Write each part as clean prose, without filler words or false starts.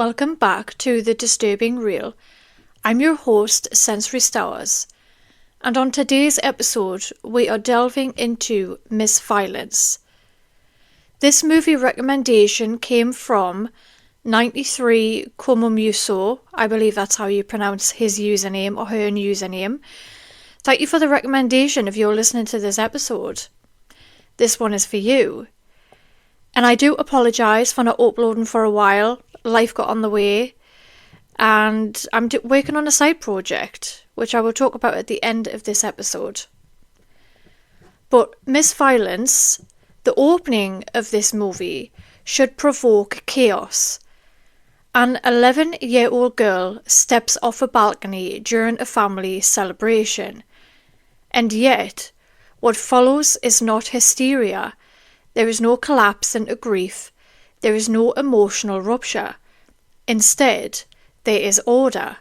Welcome back to The Disturbing Real. I'm your host, Sensory Stowers, and on today's episode, we are delving into Miss Violence. This movie recommendation came from 93 Comomuso, I believe that's how you pronounce his username or her username. Thank you for the recommendation if you're listening to this episode. This one is for you. And I do apologise for not uploading for a while. Life got on the way. And I'm working on a side project, which I will talk about at the end of this episode. But Miss Violence, the opening of this movie, should provoke chaos. An 11-year-old girl steps off a balcony during a family celebration. And yet, what follows is not hysteria. There is no collapse into grief. There is no emotional rupture. Instead, there is order.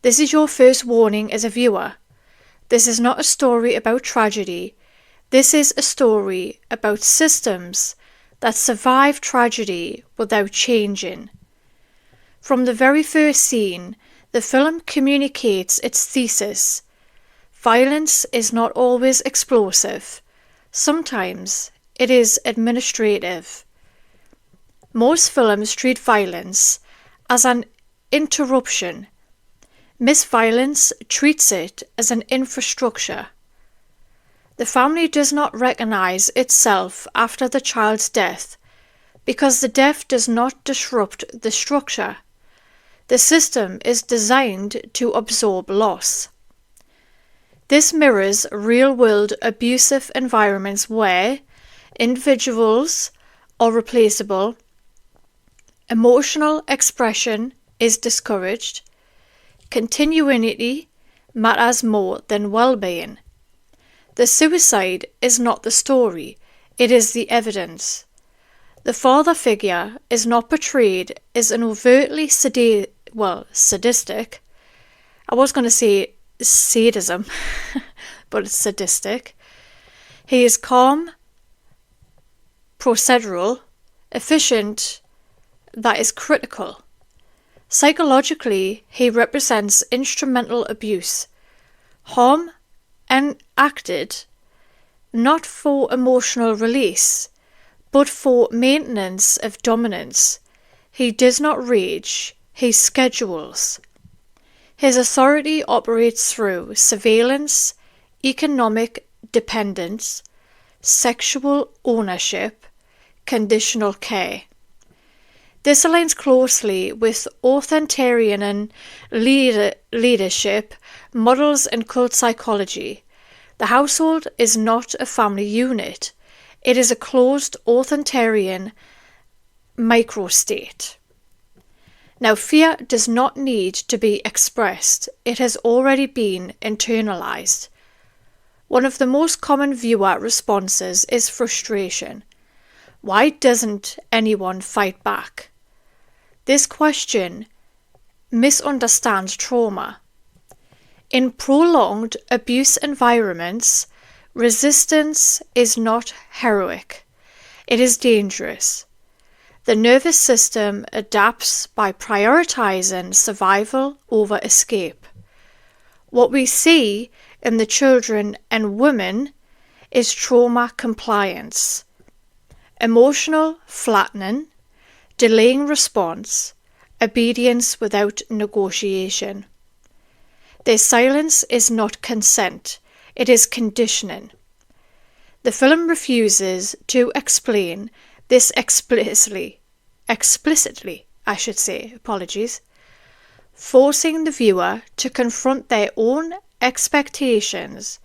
This is your first warning as a viewer. This is not a story about tragedy. This is a story about systems that survive tragedy without changing. From the very first scene, the film communicates its thesis. Violence is not always explosive. Sometimes it is administrative. Most films treat violence as an interruption. Miss Violence treats it as an infrastructure. The family does not recognize itself after the child's death because the death does not disrupt the structure. The system is designed to absorb loss. This mirrors real-world abusive environments where individuals are replaceable, emotional expression is discouraged, continuity matters more than well-being. The suicide is not the story, it is the evidence. The father figure is not portrayed as an overtly sadistic. I was going to say sadism, but it's sadistic. He is calm, procedural, efficient, that is critical. Psychologically, he represents instrumental abuse, harm enacted not for emotional release, but for maintenance of dominance. He does not rage, he schedules. His authority operates through surveillance, economic dependence, sexual ownership, conditional care. This aligns closely with authoritarian leadership models in cult psychology. The household is not a family unit. It is a closed authoritarian microstate. Now, fear does not need to be expressed. It has already been internalized. One of the most common viewer responses is frustration. Why doesn't anyone fight back? This question misunderstands trauma. In prolonged abuse environments, resistance is not heroic. It is dangerous. The nervous system adapts by prioritizing survival over escape. What we see in the children and women is trauma compliance, emotional flattening, delaying response, obedience without negotiation. Their silence is not consent, it is conditioning. The film refuses to explain this explicitly, forcing the viewer to confront their own expectations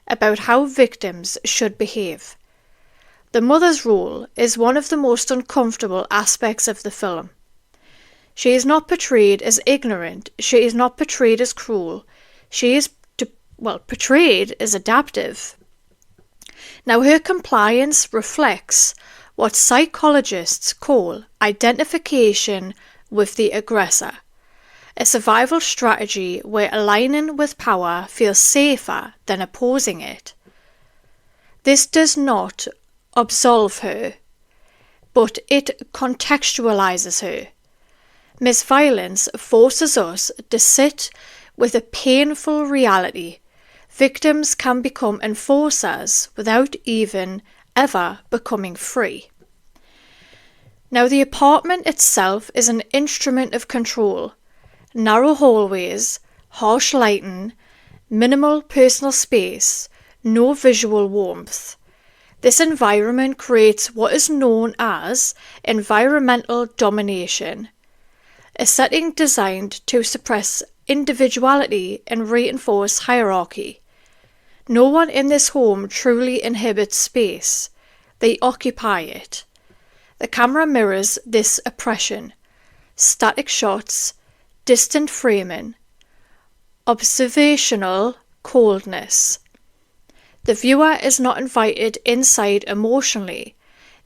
about how victims should behave. The mother's role is one of the most uncomfortable aspects of the film. She is not portrayed as ignorant, she is not portrayed as cruel, she is portrayed as adaptive. Now, her compliance reflects what psychologists call identification with the aggressor, a survival strategy where aligning with power feels safer than opposing it. This does not absolve her, but it contextualizes her. Miss Violence forces us to sit with a painful reality. Victims can become enforcers without even ever becoming free. Now, the apartment itself is an instrument of control. Narrow hallways, harsh lighting, minimal personal space, no visual warmth. This environment creates what is known as environmental domination, a setting designed to suppress individuality and reinforce hierarchy. No one in this home truly inhabits space. They occupy it. The camera mirrors this oppression. Static shots, distant framing, observational coldness. The viewer is not invited inside emotionally.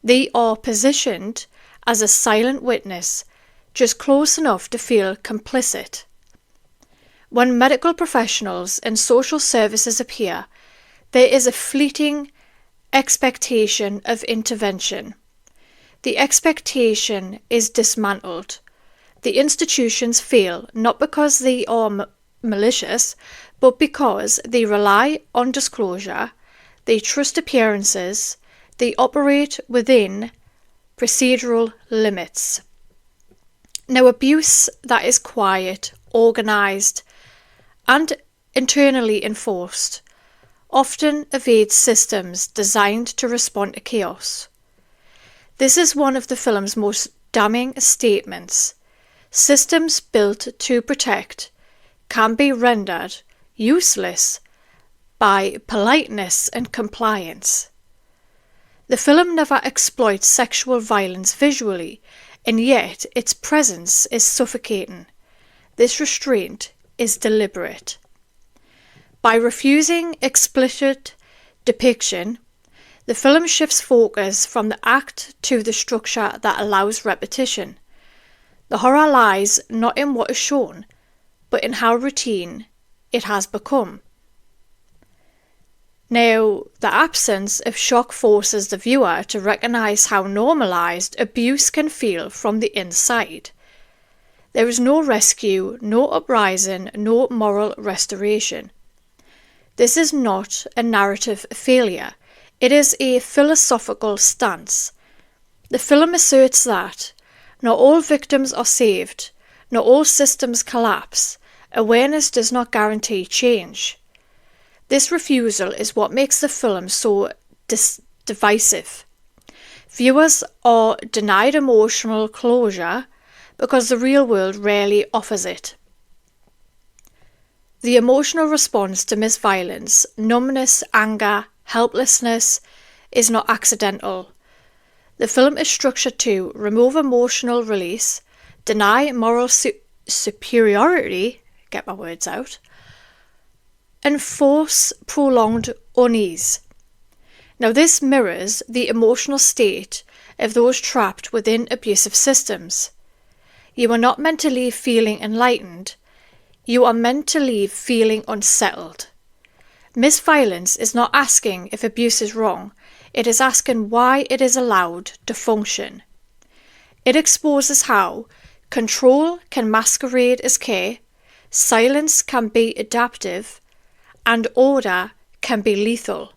They are positioned as a silent witness, just close enough to feel complicit. When medical professionals and social services appear, there is a fleeting expectation of intervention. The expectation is dismantled. The institutions fail not because they are malicious, but because they rely on disclosure, they trust appearances, they operate within procedural limits. Now, abuse that is quiet, organised, and internally enforced often evades systems designed to respond to chaos. This is one of the film's most damning statements. Systems built to protect can be rendered useless by politeness and compliance. The film never exploits sexual violence visually, and yet its presence is suffocating. This restraint is deliberate. By refusing explicit depiction, the film shifts focus from the act to the structure that allows repetition. The horror lies not in what is shown, but in how routine it has become. Now, the absence of shock forces the viewer to recognise how normalised abuse can feel from the inside. There is no rescue, no uprising, no moral restoration. This is not a narrative failure. It is a philosophical stance. The film asserts that not all victims are saved, not all systems collapse. Awareness does not guarantee change. This refusal is what makes the film so divisive. Viewers are denied emotional closure because the real world rarely offers it. The emotional response to Miss Violence, numbness, anger, helplessness, is not accidental. The film is structured to remove emotional release, deny moral superiority, get my words out, and force prolonged unease. Now, this mirrors the emotional state of those trapped within abusive systems. You are not meant to leave feeling enlightened. You are meant to leave feeling unsettled. Miss Violence is not asking if abuse is wrong. It is asking why it is allowed to function. It exposes how control can masquerade as care, silence can be adaptive, and order can be lethal.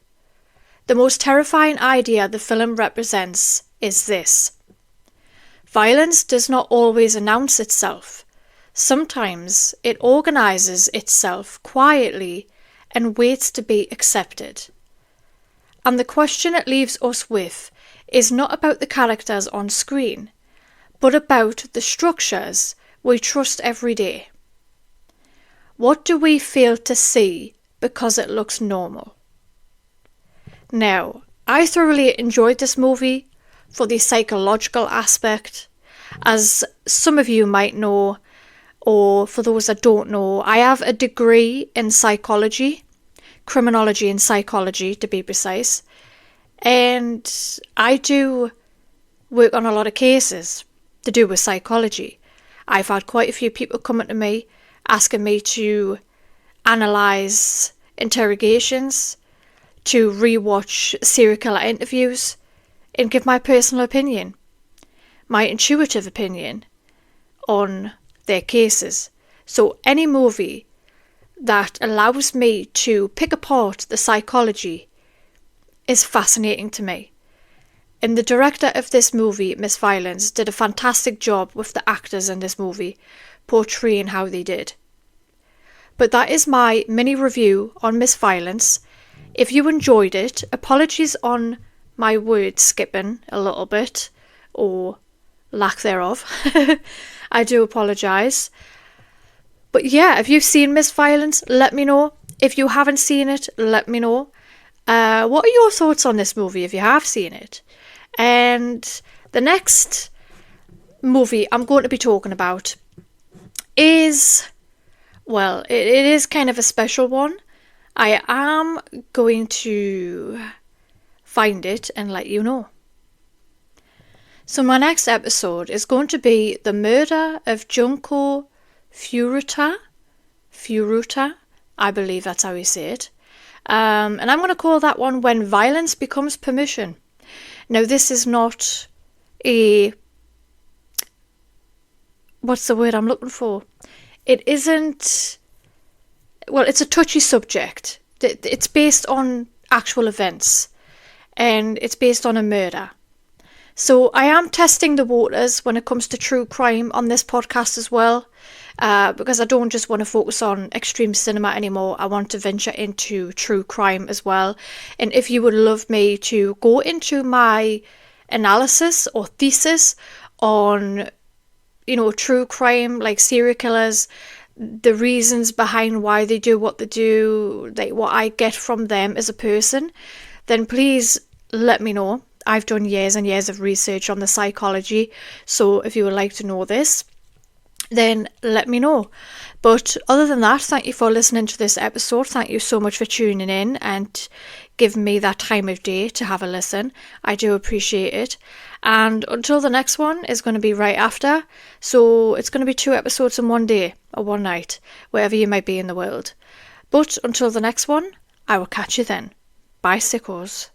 The most terrifying idea the film represents is this. Violence does not always announce itself. Sometimes it organises itself quietly and waits to be accepted. And the question it leaves us with is not about the characters on screen, but about the structures we trust every day. What do we fail to see because it looks normal? Now, I thoroughly enjoyed this movie for the psychological aspect. As some of you might know, or for those that don't know, I have a degree in psychology, criminology and psychology to be precise, and I do work on a lot of cases to do with psychology. I've had quite a few people coming to me asking me to analyse interrogations, to rewatch serial killer interviews, and give my personal opinion, my intuitive opinion on their cases. So any movie that allows me to pick apart the psychology is fascinating to me. And the director of this movie, Miss Violence, did a fantastic job with the actors in this movie, portraying how they did. But that is my mini review on Miss Violence. If you enjoyed it, apologies on my word skipping a little bit, or lack thereof. I do apologise. But yeah, if you've seen Miss Violence, let me know. If you haven't seen it, let me know. What are your thoughts on this movie if you have seen it? And the next movie I'm going to be talking about is, well, it is kind of a special one. I am going to find it and let you know. So my next episode is going to be The Murder of Junko Furuta, I believe that's how you say it. And I'm going to call that one When Violence Becomes Permission. Now, this is not a... what's the word I'm looking for? It isn't... well, it's a touchy subject. It's based on actual events. And it's based on a murder. So I am testing the waters when it comes to true crime on this podcast as well. Because I don't just want to focus on extreme cinema anymore. I want to venture into true crime as well. And if you would love me to go into my analysis or thesis on, true crime, like serial killers, the reasons behind why they do what they do, like what I get from them as a person, then please let me know. I've done years and years of research on the psychology. So if you would like to know this, then let me know. But other than that, thank you for listening to this episode. Thank you so much for tuning in and giving me that time of day to have a listen. I do appreciate it. And until the next one is going to be right after. So it's going to be 2 episodes in one day or one night, wherever you might be in the world. But until the next one, I will catch you then. Bye, sickos.